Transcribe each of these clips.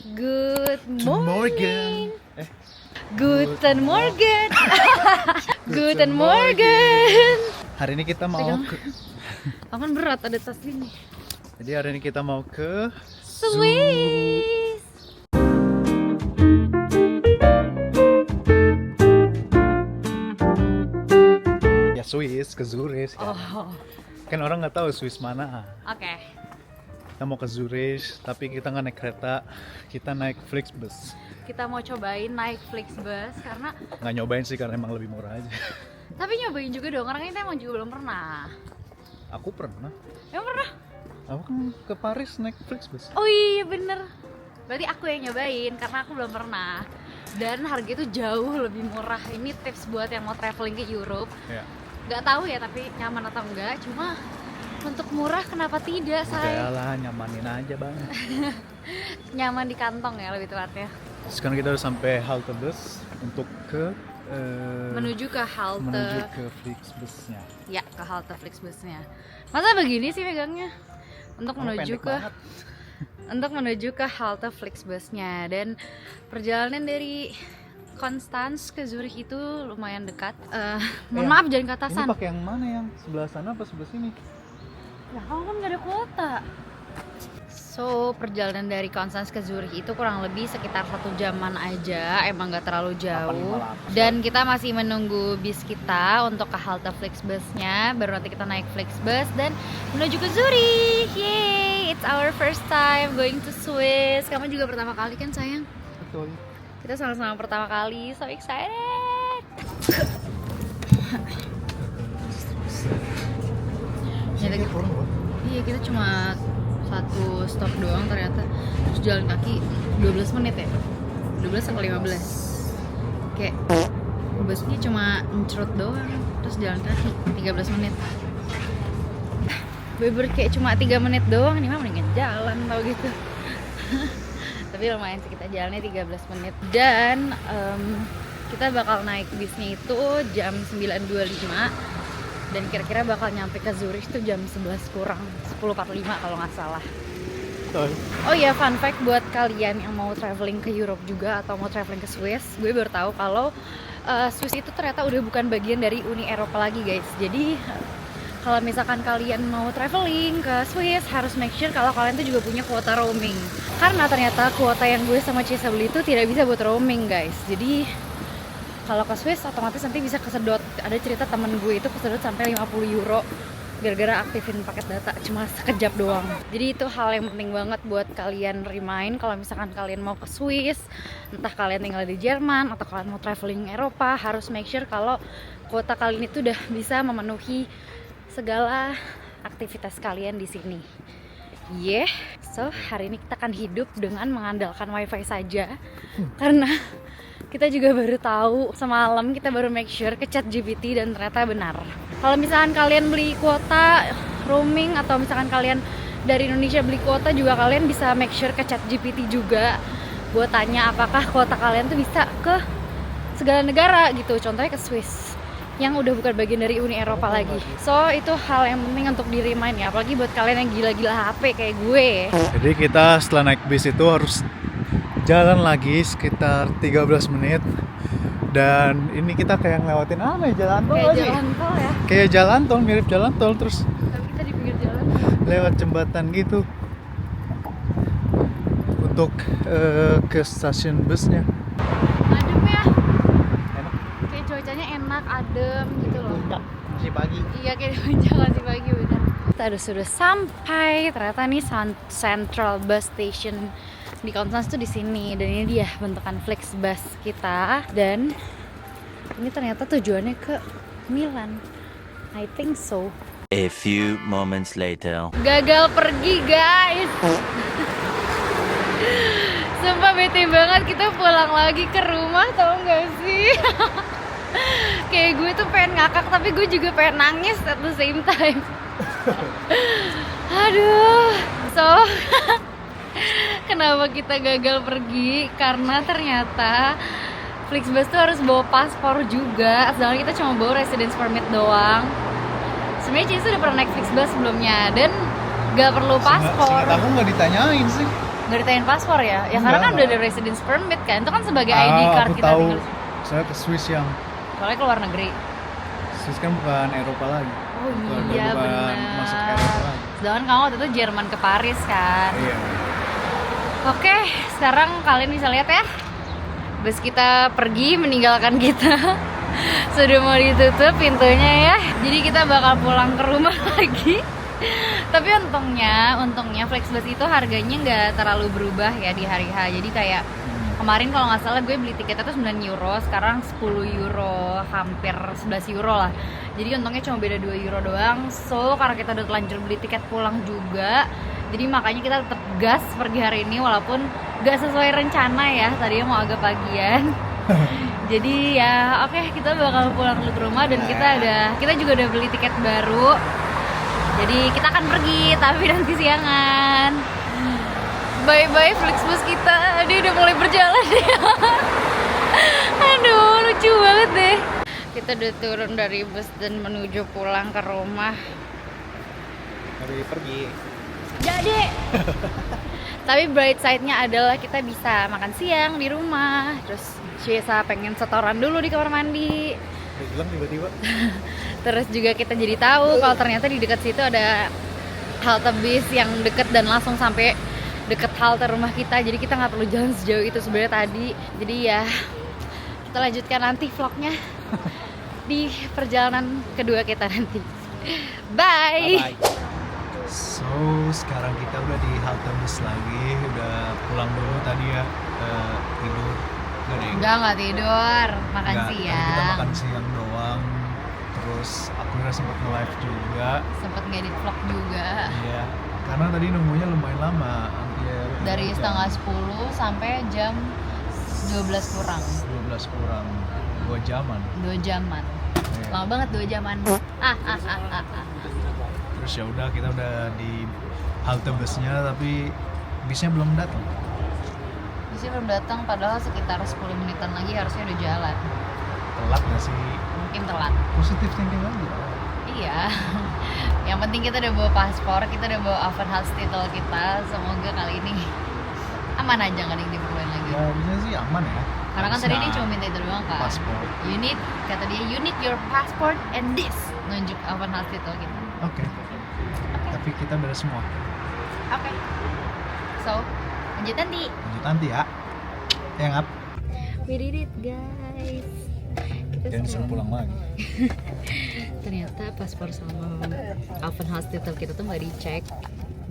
Good Morgen. morning. Guten Morgen. Guten Morgen. Morgen. Hari ini kita mau Pegang. ke... Aku kan berat ada tas ini. Jadi hari ini kita mau ke Swiss. Ya Swiss, ke Zurich ya. Oh, Kan orang nggak tahu Swiss mana. oke. Kita mau ke Zurich, tapi kita nggak naik kereta, kita naik Flixbus. Kita mau cobain naik Flixbus karena Nggak nyobain sih karena emang lebih murah aja. tapi nyobain juga dong, karena kita emang juga belum pernah. Aku pernah. Emang pernah? Aku kan ke Paris naik Flixbus. Oh iya bener. Berarti aku yang nyobain karena aku belum pernah. Dan harga itu jauh lebih murah. Ini tips buat yang mau traveling ke Europe. Ya. Nggak tahu ya tapi nyaman atau enggak. Cuma untuk murah kenapa tidak, say? Udah lah, nyamanin aja bang. Nyaman di kantong ya lebih tepatnya. Sekarang kita udah sampai halte bus untuk ke Menuju ke halte. menuju ke Flixbusnya. Ya, ke halte Flixbusnya. Masa begini sih megangnya? Untuk Kamu menuju pendek ke banget. untuk menuju ke halte Flixbusnya, dan perjalanan dari Konstanz ke Zurich itu lumayan dekat. Mohon maaf jangan ke atasan. Ini pakai yang mana, yang sebelah sana apa sebelah sini? Nah, kamu kan nggak ada kuota. So, perjalanan dari Konstanz ke Zurich itu kurang lebih sekitar 1 jaman aja, emang nggak terlalu jauh. 858. Dan kita masih menunggu bis kita untuk ke halte Flixbusnya, baru nanti kita naik Flixbus dan menuju ke Zurich. Yay, it's our first time going to Swiss. Kamu juga pertama kali kan sayang? Betul. Kita sama-sama pertama kali, so excited. Sini Kita- kurang loh. Iya, kita cuma satu stop doang ternyata. Terus jalan kaki 12 menit ya? 12 atau 15? Kayak busnya cuma mencrot doang, terus jalan kaki 13 menit. Beber kayak cuma 3 menit doang, nih mah mendingan jalan tau gitu. Tapi lumayan sih, kita jalannya 13 menit. Dan kita bakal naik bisnya itu jam 9.25 dan kira-kira bakal nyampe ke Zurich tuh jam 11 kurang 10.45 kalau nggak salah. Betul. Oh iya, fun fact buat kalian yang mau traveling ke Europe juga atau mau traveling ke Swiss, gue baru tahu kalau Swiss itu ternyata udah bukan bagian dari Uni Eropa lagi guys. Jadi kalau misalkan kalian mau traveling ke Swiss, harus make sure kalau kalian tuh juga punya kuota roaming. Karena ternyata kuota yang gue sama Cisa beli itu tidak bisa buat roaming guys. Jadi kalau ke Swiss otomatis nanti bisa kesedot. Ada cerita temen gue itu kesedot sampai 50 euro gara-gara aktifin paket data cuma sekejap doang. Jadi itu hal yang penting banget buat kalian remind kalau misalkan kalian mau ke Swiss, entah kalian tinggal di Jerman atau kalian mau traveling Eropa, harus make sure kalau kuota kalian itu udah bisa memenuhi segala aktivitas kalian di sini. So hari ini kita akan hidup dengan mengandalkan wifi saja karena kita juga baru tahu semalam, kita baru make sure ke ChatGPT dan ternyata benar. Kalau misalkan kalian beli kuota roaming atau misalkan kalian dari Indonesia beli kuota juga, kalian bisa make sure ke ChatGPT juga buat tanya apakah kuota kalian tuh bisa ke segala negara gitu. Contohnya ke Swiss yang udah bukan bagian dari Uni Eropa lagi. So itu hal yang penting untuk di remind ya, apalagi buat kalian yang gila-gila HP kayak gue. Jadi kita setelah naik bis itu harus jalan lagi sekitar 13 menit. Dan ini kita kayak ngelewatin apa ya, jalan tol Kayak aja. jalan tol ya, Kayak jalan tol, mirip jalan tol, terus tapi kita di pinggir jalan. lewat jembatan gitu untuk ke stasiun busnya. Adem ya, Enak. kayak cuacanya enak, adem gitu loh. Masih pagi. Iya, kayak di puncak masih pagi bener. Kita sudah sampai, ternyata nih Central Bus Station di Konstanz tuh di sini, dan ini dia bentukan Flixbus kita. Dan ini ternyata tujuannya ke Milan, I think so. A few moments later. Gagal pergi guys. Sumpah bete banget, kita pulang lagi ke rumah tau gak sih. Kayak gue tuh pengen ngakak tapi gue juga pengen nangis at the same time. Aduh. So kenapa kita gagal pergi? Karena ternyata Flixbus tuh harus bawa paspor juga, sedangkan kita cuma bawa residence permit doang. Sebenarnya Cisa udah pernah naik Flixbus sebelumnya dan gak perlu paspor. Seingat aku nggak ditanyain sih. Nggak ditanyain paspor ya? Ya karena kan udah ada residence permit kan, itu kan sebagai ID card aku kita tahu. tinggal. Saya ke Swiss yang Soalnya ke luar negeri. Swiss kan bukan Eropa lagi. Oh iya bukan benar. masuk Eropa lagi. Sedangkan kamu waktu itu Jerman ke Paris kan. Iya. Oke, sekarang kalian bisa lihat ya. Bus kita pergi meninggalkan kita. Sudah mau ditutup pintunya ya. Jadi kita bakal pulang ke rumah lagi. Tapi untungnya Flixbus itu harganya nggak terlalu berubah ya di hari H. Jadi kayak kemarin kalau nggak salah gue beli tiketnya tuh 9 euro, sekarang 10 euro, hampir 11 euro lah. Jadi untungnya cuma beda 2 euro doang. So karena kita udah telanjur beli tiket pulang juga, jadi makanya kita tetap gas pergi hari ini walaupun nggak sesuai rencana ya. Tadinya mau agak pagian. Jadi ya oke, kita bakal pulang dulu ke rumah dan kita juga udah beli tiket baru. Jadi kita akan pergi tapi nanti siangan. Bye-bye Flixbus kita. Dia udah mulai berjalan ya. Aduh, lucu banget deh. Kita udah turun dari bus dan menuju pulang ke rumah. Hari pergi. Jadi tapi bright side-nya adalah kita bisa makan siang di rumah. Terus Ciesa pengen setoran dulu di kamar mandi. Udah hilang tiba-tiba. Terus juga kita jadi tahu kalau ternyata di dekat situ ada halte bis yang deket dan langsung sampai deket halte rumah kita. Jadi kita nggak perlu jalan sejauh itu sebenarnya tadi. Jadi ya kita lanjutkan nanti vlognya di perjalanan kedua kita nanti. Bye. Bye. So sekarang kita udah di halte bus lagi, udah pulang dulu tadi ya, tidur. Nggak tidur, makan Nggak, tadi kita siang. makan siang doang. Terus aku udah sempat nge-live juga. Sempet ngedit vlog juga. Iya. Karena tadi nunggunya lumayan lama, hampir Dari jam setengah 10 sampai jam 12 kurang. 12 kurang 2 jaman. 2 jaman. Iya. Lama banget 2 jaman. Terus ya udah kita udah di halte busnya tapi bisnya belum datang. Bisa belum datang padahal sekitar 10 menitan lagi harusnya udah jalan. Telat nggak sih? Mungkin telat. Positif thinking aja. Iya. Yang penting kita udah bawa paspor, kita udah bawa Aufenthaltstitel kita. Semoga kali ini aman aja, nggak ada yang diperluin lagi. Ya harusnya sih aman ya. Karena kan tadi dia Harusnya cuma minta itu doang kan. paspor. Kata dia you need your passport and this. Nunjuk Aufenthaltstitel kita. Oke. Tapi kita beres semua. Oke. So, lanjut nanti. Lanjut nanti ya. Ya ngap. We did it guys. Kita Dan disuruh sekarang- pulang lagi. Ternyata paspor sama Aufenthaltstitel kita tuh nggak dicek.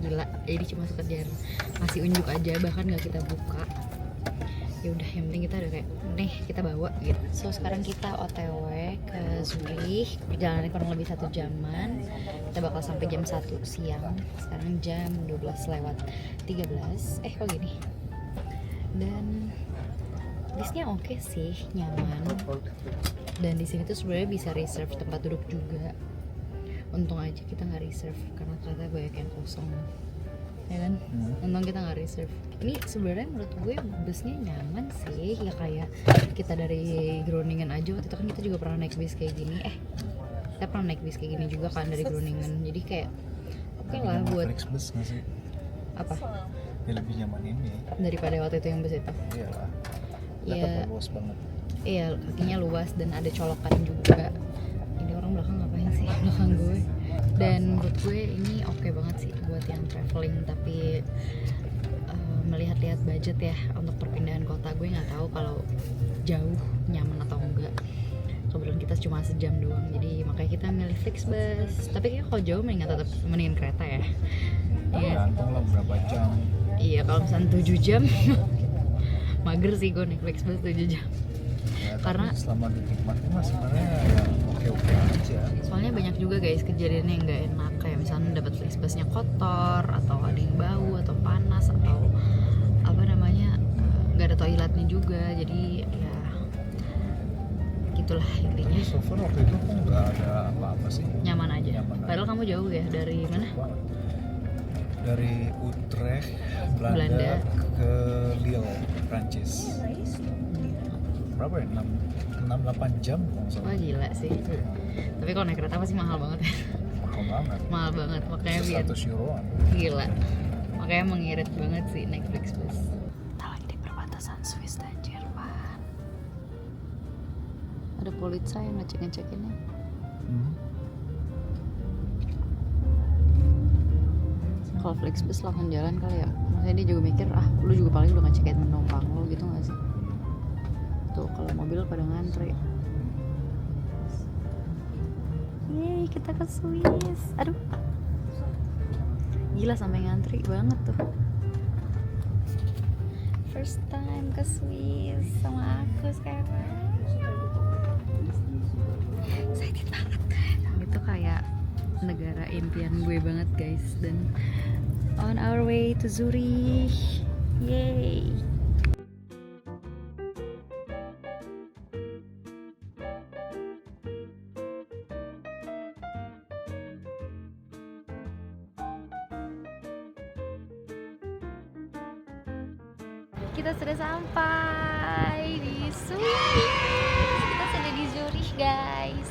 Gila, jadi cuma sekedar ngasih unjuk aja, bahkan nggak kita buka. Ya udah, yang penting kita udah kayak nih kita bawa gitu. So sekarang kita OTW ke Zurich, perjalanan kurang lebih 1 jaman. Kita bakal sampai jam 1 siang. Sekarang jam 12:13. Kok gini? Dan bisnya oke sih, nyaman. Dan di sini tuh sebenarnya bisa reserve tempat duduk juga. Untung aja kita nggak reserve karena ternyata banyak yang kosong, ya kan? Untung kita nggak reserve. Ini sebenarnya menurut gue busnya nyaman sih, ya kayak kita dari Groningen aja waktu itu kan kita juga pernah naik bis kayak gini. Kita pernah naik bis kayak gini juga kan dari Groningen. Jadi kayak oke lah buat Flixbus nggak sih? apa? Ya lebih nyaman ini. Daripada waktu itu yang bus itu. Iya lah. Iya. Luas banget. Iya, kakinya luas dan ada colokan juga. Ini orang belakang ngapain sih? Belakang gue. Dan menurut gue ini oke banget sih buat yang traveling, tapi melihat-lihat budget ya untuk perpindahan kota, gue nggak tahu kalau jauh nyaman atau enggak. Kebetulan kita cuma sejam doang, jadi makanya kita milih Flixbus. Tapi kayak kalau jauh mendingan kereta ya. Iya. Tergantung lah berapa jam. Iya, kalau misalnya 7 jam mager sih gue naik Flixbus 7 jam. Ya, Karena- tapi selama dinikmati mah sebenarnya ya oke-oke aja. Soalnya banyak juga guys kejadiannya yang nggak enak, kayak misalnya dapat Flixbusnya kotor atau ada yang bau atau panas atau apa namanya nggak ada toiletnya juga, jadi ya gitulah intinya. Tapi so far waktu itu kok nggak ada apa-apa sih. Nyaman aja. Nyaman aja. Padahal kamu jauh ya dari mana? Banget. Dari Utrecht, Belanda. Belanda ke Lille, Prancis. Berapa ya? 6-8 jam kalau nggak salah. Wah gila sih. Tapi kalau naik kereta pasti mahal banget ya. Mahal banget. Mahal banget, makanya biar 100 euroan. gila. Makanya mengirit banget sih naik Flixbus. Kita lagi di perbatasan Swiss dan Jerman. Ada polisi yang ngecek-ngecekinnya. Kalau Flixbus langsung jalan kali ya. Maksudnya dia juga mikir, lu juga paling udah ngecekin penumpang lo gitu gak sih? Tuh kalau mobil pada ngantri. Yeay, kita ke Swiss. Aduh, gila sampai ngantri banget tuh. First time ke Swiss sama aku sekarang. Excited banget. Itu kayak negara impian gue banget guys. Dan on our way to Zurich. Yay. Kita sudah sampai di Swiss. Kita sudah di Zurich, guys.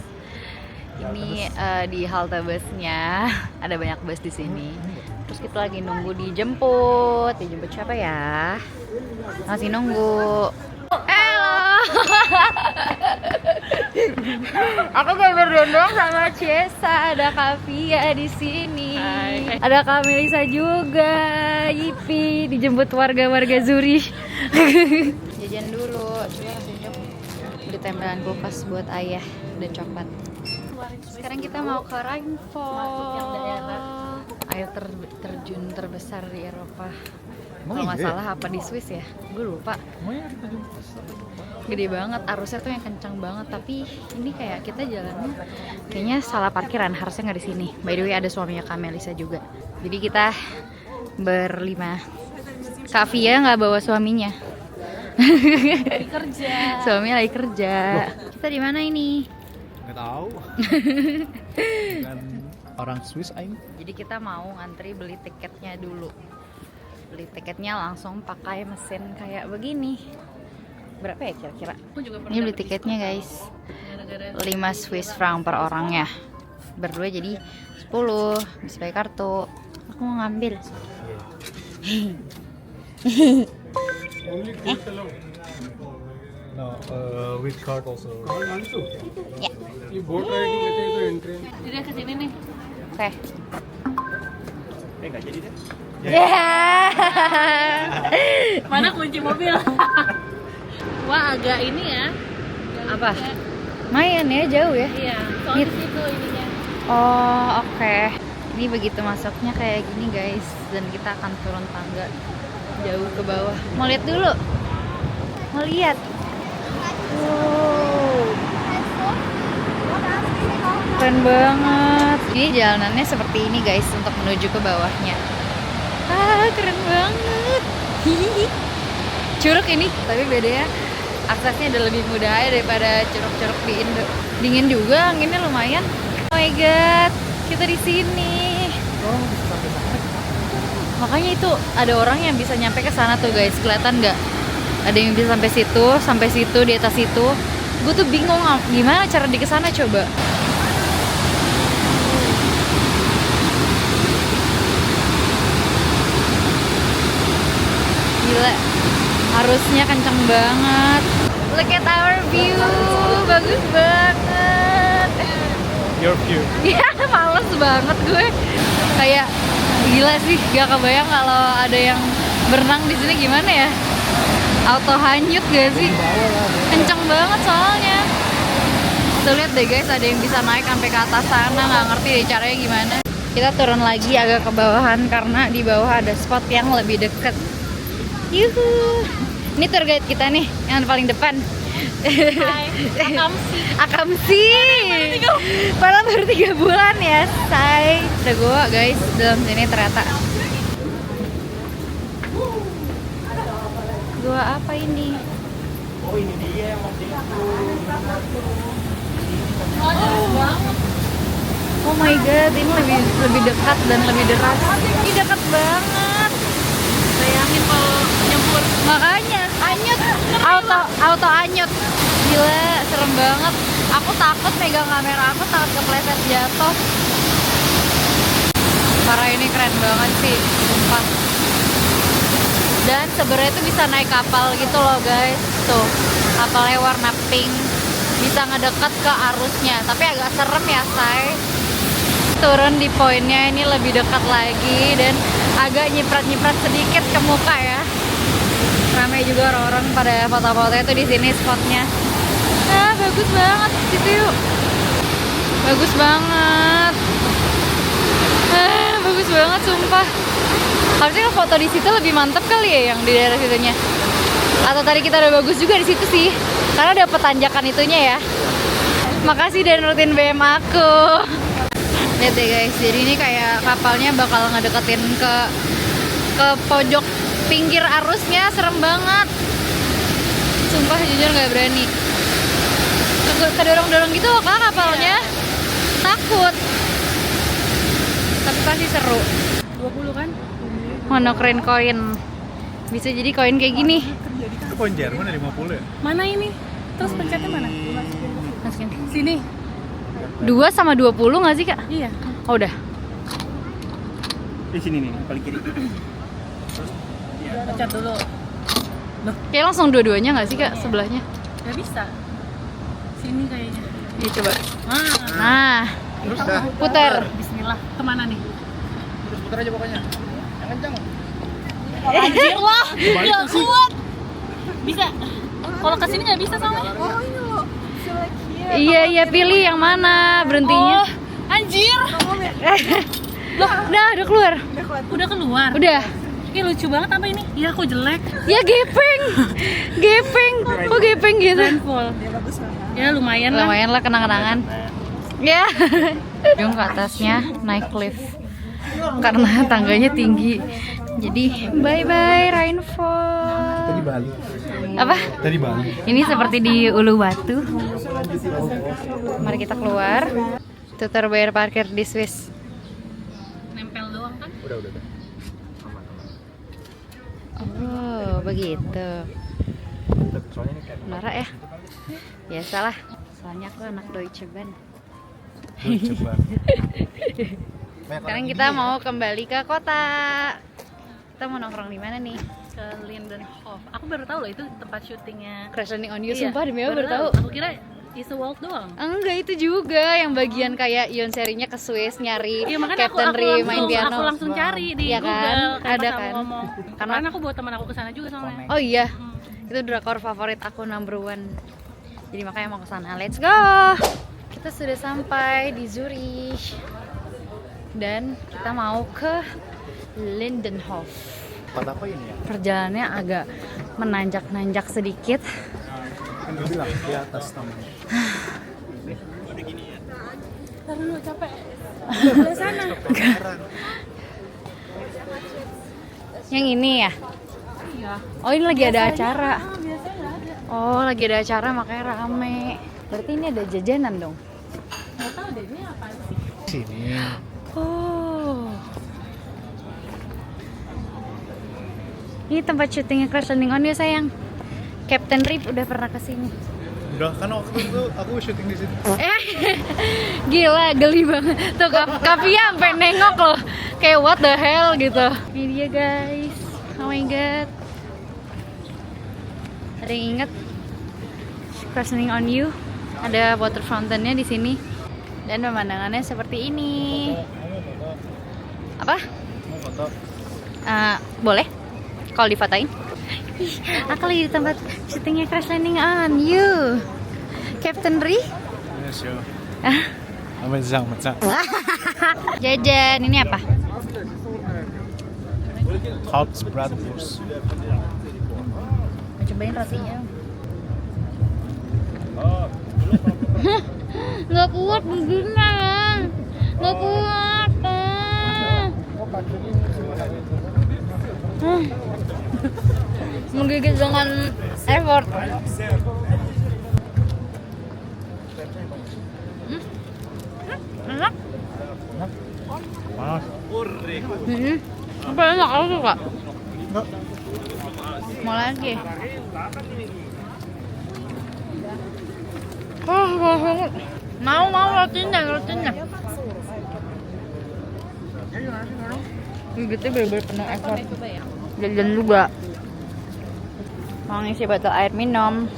Ini di halte busnya. Ada banyak bus di sini. Terus kita lagi nunggu dijemput. Dijemput siapa ya? Masih nunggu. Halo. Aku baru berdondong sama Ciesa. Ada Kavia di sini. Hai. Ada Kak Melisa juga. Yipi, dijemput warga-warga Zurich. Jajan dulu. Beli tempelan kulkas buat ayah dan coklat. Sekarang kita mau ke Rheinfall. Air terjun terbesar di Eropa. Kalau nggak salah apa di Swiss ya? Gue lupa. Gede banget, arusnya tuh yang kencang banget. Tapi ini kayak kita jalannya kayaknya salah parkiran, harusnya nggak di sini. By the way ada suaminya Kak Melisa juga. Jadi kita berlima. Kak Via nggak bawa suaminya. Lagi kerja. Suaminya lagi kerja. Kita di mana ini? Nggak tahu. Dengan orang Swiss aing. Jadi kita mau ngantri beli tiketnya dulu. Beli tiketnya langsung pakai mesin kayak begini. Berapa ya kira-kira? Ini beli tiketnya guys. 5 Swiss franc per orangnya. Berdua jadi 10. Bisa pakai kartu. Aku mau ngambil. No, with card also. Ya. Udah kesini nih. Oke. Nggak jadi deh. Mana kunci mobil? Wah agak ini ya. Apa? Lumayan ya, jauh ya. Iya. Soalnya di situ ininya. Oh, oke. Ini begitu masuknya kayak gini guys. Dan kita akan turun tangga jauh ke bawah. Mau lihat dulu? Mau lihat? Wow. Keren banget. Ini jalanannya seperti ini guys untuk menuju ke bawahnya. Keren banget. Hihihi. Curug ini, tapi bedanya aksesnya udah lebih mudah aja daripada curug-curug di Indo. Dingin juga, anginnya lumayan. Oh my god, kita di sini. Makanya itu ada orang yang bisa nyampe ke sana tuh guys, kelihatan nggak? Ada yang bisa sampai situ, di atas situ. Gue tuh bingung gimana cara di kesana coba. Gila, arusnya kenceng banget. Look at our view, bagus banget. Your view. Ya, males banget gue. Kayak gila sih, gak kebayang kalau ada yang berenang di sini gimana ya? Auto hanyut gak sih? Kenceng banget soalnya. Tuh lihat deh guys, ada yang bisa naik sampai ke atas sana, nggak ngerti deh caranya gimana. Kita turun lagi agak ke bawahan karena di bawah ada spot yang lebih deket. Yuhu. Ini tour guide kita nih, yang paling depan. Hai, Akamsi. Padahal baru 3 bulan ya, say. Ada gua guys dalam sini ternyata. Gua apa ini? Oh ini dia yang waktu itu. Oh my god, ini lebih dekat dan lebih deras. Ini dekat banget. Bayangin kalau nyebur. Makanya anyut, auto anyut. Gila, serem banget. Aku takut megang kamera, aku takut kepleset jatuh. Parah, ini keren banget sih, sumpah. Dan sebenarnya tuh bisa naik kapal gitu loh guys. Tuh, kapalnya warna pink. Bisa ngedekat ke arusnya, tapi agak serem ya say. Turun di poinnya ini lebih dekat lagi dan agak nyiprat-nyiprat sedikit ke muka ya. Ramai juga orang-orang pada foto-foto itu di sini spotnya. Ah, bagus banget situ yuk. Bagus banget. Ah, bagus banget sumpah. Harusnya foto di situ lebih mantap kali ya yang di daerah situnya. Atau tadi kita udah bagus juga di situ sih. Karena dapet tanjakan itunya ya. Makasih dan rutin BM aku. Lihat deh guys, jadi ini kayak kapalnya bakal ngedeketin ke pojok pinggir arusnya, serem banget. Sumpah jujur nggak berani. Kedorong-dorong gitu loh kak kapalnya. Takut. Tapi pasti seru. 20 kan? Monokren koin. Bisa jadi koin kayak gini. Itu koin Jerman ya 50 ya? Mana ini? Terus pencetnya mana? Masukin. Sini. 2 sama 20 nggak sih kak? Iya. Oh udah. Di sini nih, paling kiri. Pencet dulu. Kayak langsung dua-duanya nggak sih kak sebelahnya? Gak bisa. Sini kayaknya. Ini coba. Ah. Nah, Terus dah. putar. Bismillah. Kemana nih? Terus putar aja pokoknya. Yang kencang. Anjir lah. Gak kuat. Bisa. Kalau kesini nggak bisa soalnya. Iya pilih yang mana berhentinya. Oh, anjir. Loh, udah keluar. Udah keluar. Udah. Ih lucu banget apa ini? Iya aku jelek. Ya gepeng. Gepeng. Kok gepeng gitu? Rainfall. Ya lumayan lah. Lumayan lah kenang-kenangan. Ya. Jom ke atasnya naik lift. Karena tangganya tinggi. Jadi bye-bye rainfall. Tadi Bali. Apa? Tadi Bali. Ini seperti di Uluwatu. Mari kita keluar. Tutor bayar parkir di Swiss. Nempel doang kan? Udah. Oh, begitu. Soalnya ini kayak Nora ya? Biasalah. Soalnya aku anak Deutsche Bahn. Coba. Sekarang kita mau kembali ke kota. Kita mau nongkrong di mana nih? Ke Lindenhof. Aku baru tahu loh itu tempat syutingnya. Crash Landing on You. Iya, Sumpah demi apa baru tahu. Aku kira Isu Walk doang. Enggak, itu juga yang bagian kayak Ion serinya ke Swiss nyari Iya makanya Captain Ri main piano. aku langsung cari di Iya Google. kan? Kayak Ada pas aku kan? ngomong. Karena- Karena aku bawa teman aku ke sana juga soalnya. Oh iya, itu drakor favorit aku #1. Jadi makanya mau ke sana. Let's go. Kita sudah sampai di Zurich dan kita mau ke Lindenhof. Tempat apa ini ya? Perjalanannya agak menanjak-nanjak sedikit. Kan gue bilang di atas namanya. Ntar dulu capek. Sebelah sana. Yang ini ya? Iya. Oh ini lagi ada acara. Biasanya nggak ada. Oh lagi ada acara makanya rame. Berarti ini ada jajanan dong? Nggak tahu deh ini apa sih. Sini. Oh. Ini tempat syutingnya Crash Landing on You sayang. Captain Rip udah pernah kesini. Udah kan waktu itu aku syuting di situ. Gila, geli banget. Tuh Kavia sampai nengok loh. Kayak what the hell gitu. Ini dia guys. Oh my god. Ada yang inget Crash Landing on You? Ada water fountainnya di sini. Dan pemandangannya seperti ini. Apa? Mau foto? Boleh? Kalau difotoin? Ih, aku lagi di tempat syutingnya Crash Landing on You. Captain Ri? Iya sih. Ah, Macam. jajan, ini apa? House Bratwurst. Mau cobain rotinya. Nggak kuat begini. Nggak kuat. Menggigit dengan effort. Enak. Panas. Apa enak aku suka? Enggak. Mau lagi? Oh, mau rotinya. Gigitnya bener-bener penuh effort. Coba ya. Jajan juga. mau ngisi botol air minum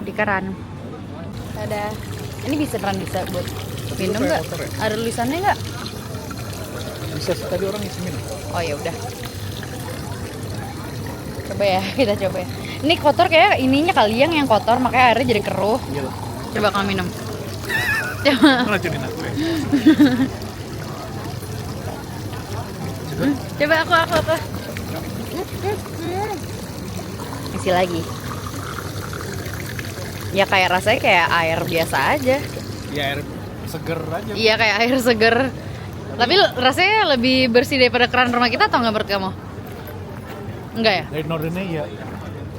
di keran. Ada, ini bisa buat minum nggak? Ada tulisannya nggak? Bisa sih, tadi orang ngisi minum. Oh ya udah. Coba ya, kita coba ya. Ini kotor kayak ininya kali yang kotor makanya airnya jadi keruh. Iya. Coba kamu minum. Coba. Ngelacunin aku ya. Coba aku. Isi lagi. Ya kayak rasanya kayak air biasa aja. Ya air seger aja. Iya kayak air seger. Tapi rasanya lebih bersih daripada keran rumah kita atau nggak menurut kamu? Enggak ya? Dari Nordennya iya.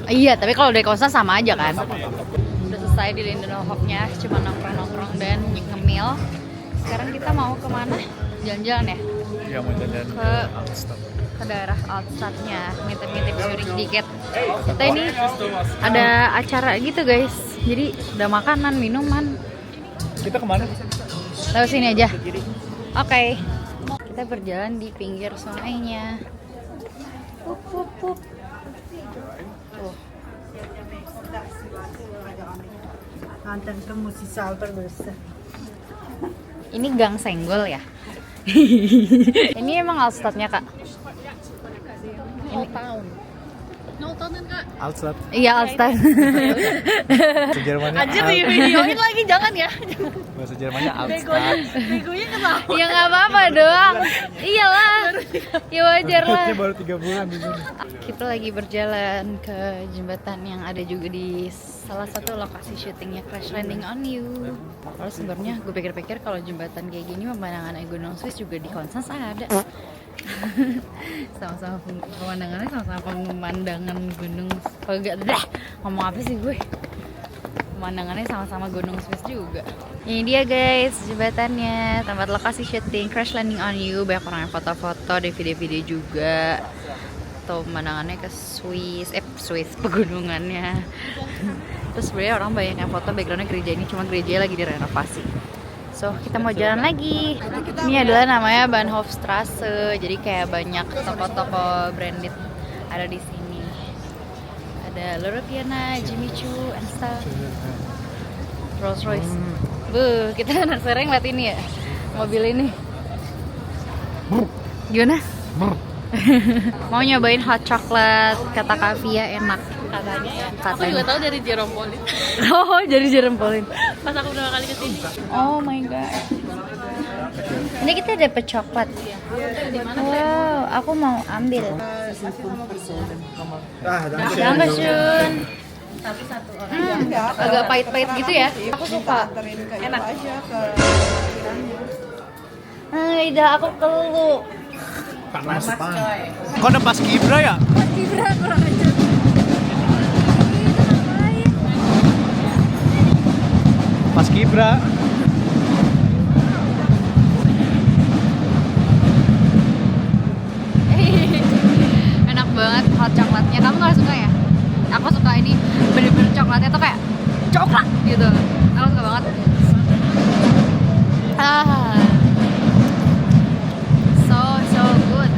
Iya, tapi kalau dari kosan sama aja kan. Udah selesai di Linden Hop-nya, cuma nongkrong-nongkrong dan ngemil. Sekarang kita mau kemana? Jalan-jalan ya? Ya mau jalan Ke daerah Altstadnya, ngintip-ngintip Zurich dikit. Kita ini ada acara gitu guys. Jadi ada makanan, minuman. Kita kemana? Lewat sini aja. Oke. Kita berjalan di pinggir sungainya. Pup. Tuh. Ini Gang Senggol ya? Ini emang Altstadnya kak? Altstad. Iya Altstad. Bahasa Jermannya. Anjir di videoin lagi, jangan ya. Bahasa Jermannya Altstad. Begonya ketawa. Ya nggak apa-apa dong. Iyalah. Ya wajar lah. Ini baru 3 bulan di sini. Kita lagi berjalan ke jembatan yang ada juga di salah satu lokasi syutingnya Crash Landing on You. Kalau sebenarnya gue pikir-pikir kalau jembatan kayak gini pemandangan Gunung Swiss juga di Konstans ada. Sama-sama pemandangannya sama-sama pemandangan gunung. Kalau enggak dah ngomong apa sih gue? Pemandangannya sama-sama Gunung Swiss juga. Ini dia guys jembatannya, tempat lokasi syuting Crash Landing on You. Banyak orang yang foto-foto, ada video-video juga. Atau pemandangannya ke Swiss pegunungannya. Terus sebenarnya orang banyak yang foto backgroundnya gereja ini, cuma gereja lagi direnovasi. So kita mau jalan lagi. Ini adalah namanya Bahnhofstrasse. Jadi kayak banyak toko-toko branded ada di sini. Ada Loro Piana, Jimmy Choo, and stuff. Rolls Royce. Buh, kita sering liat ini ya, mobil ini. Gimana? Mau nyobain hot chocolate, kata Kavia enak. Katanya ya. Aku Katanya. juga tahu dari Jerome Pauline. Oh, jadi jerempolin. Pas aku pertama kali kesini. Oh my god. Ini kita dapet coklat. Wow, aku mau ambil. Dankeschön. Satu orang. Agak pahit-pahit gitu ya. Aku suka. Enak. Lidah aku keluh. Panas. Kok ada pas Kibra ya? Pas Kibra. Enak banget hot coklatnya. Kamu nggak suka ya? Aku suka ini. Bener-bener coklatnya tuh kayak coklat gitu. Aku suka banget. So good.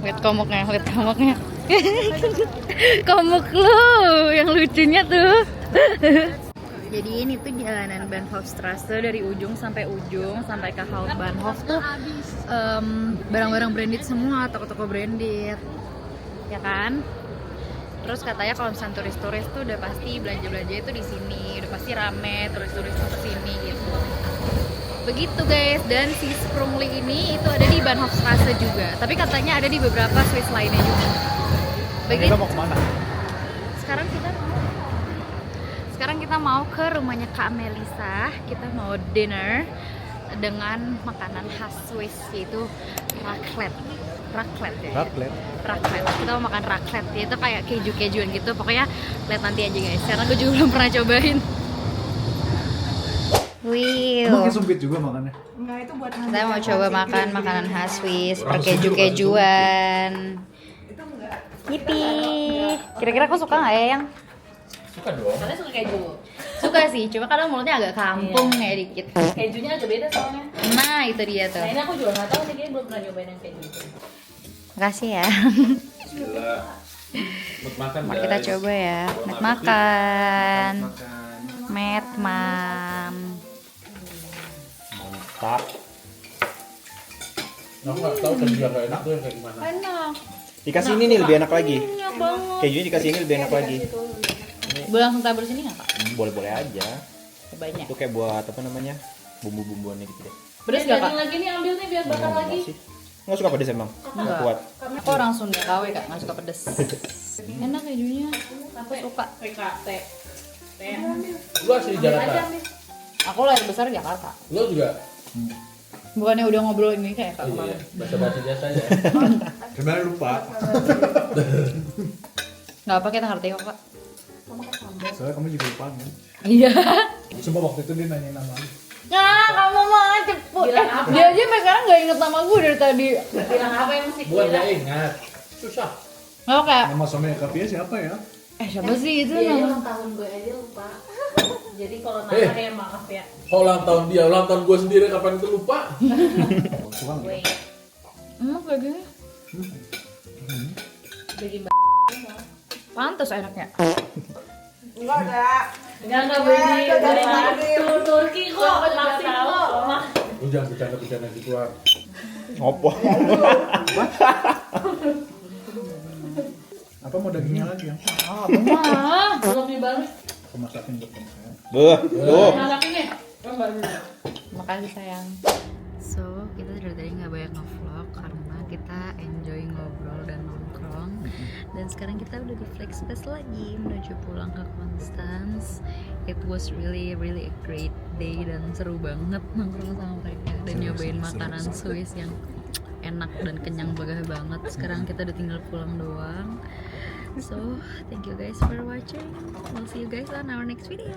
Lihat komuknya. Komuk lu yang lucunya tuh. Jadi ini tuh jalanan Bahnhofstrasse dari ujung sampai ke Hauptbahnhof tuh barang-barang branded semua, toko-toko branded, ya kan? Terus katanya kalau misalnya turis-turis tuh udah pasti belanja-belanja itu di sini, udah pasti rame turis-turis tuh kesini gitu. Begitu guys, dan si Sprungli ini itu ada di Bahnhofstrasse juga, tapi katanya ada di beberapa Swiss lainnya juga. Begitu. Kita mau kemana? Sekarang kita mau ke rumahnya Kak Melisa. Kita mau dinner dengan makanan khas Swiss yaitu raclette. Raclette. Kita mau makan raclette, itu kayak keju-kejuan gitu. Pokoknya lihat nanti aja guys. Karena gue juga belum pernah cobain. Makin sempit juga makannya. Kita mau coba makan makanan khas Swiss, berkeju-kejuan. Yippee. Kira-kira aku suka nggak ya yang? Suka dong. Kalian suka keju? Suka sih, cuma kadang mulutnya agak kampung ya dikit. Kejunya agak beda soalnya. Nah itu dia tuh. Nah ini aku juga nggak tahu sih, kayaknya belum pernah nyobain yang keju. Makasih ya. Mari kita coba ya. Met makan. Met mam. Mantap. Aku nggak tahu kejunya nggak enak tuh yang kayak gimana. Enak. Dikasih ini nih lebih enak lagi. Enak banget. Kejunya dikasih ini lebih enak lagi. Boleh langsung tabur sini nggak kak? Boleh-boleh aja. Banyak. Itu kayak buat apa namanya? Bumbu-bumbuannya gitu deh. Pedes nggak kak? lagi nih, ambil nih biar bakar lagi. Enggak sih. Enggak suka pedes emang. Enggak kuat. Aku orang Sunda KW kak, nggak suka pedes. Enak kejunya. Aku suka. PKT. Lu asli Jakarta. Aku lahir besar Jakarta. Lu juga. Bukannya udah ngobrol ini kayak kak Iya, kemarin. bahasa bahasa biasa ya. Sebenarnya lupa. Nggak apa kita ngerti kok kak. Soalnya kamu juga lupa kan? Iya. Coba waktu itu dia nanyain nama lu. Nah, kamu mah cepet. Dia aja sampai sekarang nggak inget nama gue dari tadi. Bilang apa yang mesti Bukan nggak ingat. Susah. Nggak kayak. Nama suami Kapia siapa ya? Siapa sih itu Dia nama? ulang tahun gue aja lupa. Jadi kalau nama dia maaf ya. Oh, ulang tahun dia, ulang tahun gue sendiri kapan itu lupa. Suka nggak? Emang kayak gini? Bikin Pantas enaknya. enggak beli. Turki kok, Maxim kok. Lu jangan bercanda-bercanda gituan. Ngopo. Apa mau dagingnya lagi ya? Mah. Belum dibalik. Aku masakin buat kamu sayang. Tuh. Masakinnya. Enggak dulu. Makasih sayang. So, kita dari tadi nggak banyak nge-vlog karena kita enjoy ngobrol dan nongkrong. Dan sekarang kita udah di Flex Fest lagi menuju pulang ke Constance. It was really a great day dan seru banget nongkrong sama mereka dan nyobain makanan Swiss yang enak dan kenyang banget. Sekarang kita udah tinggal pulang doang. So, thank you guys for watching. We'll see you guys on our next video.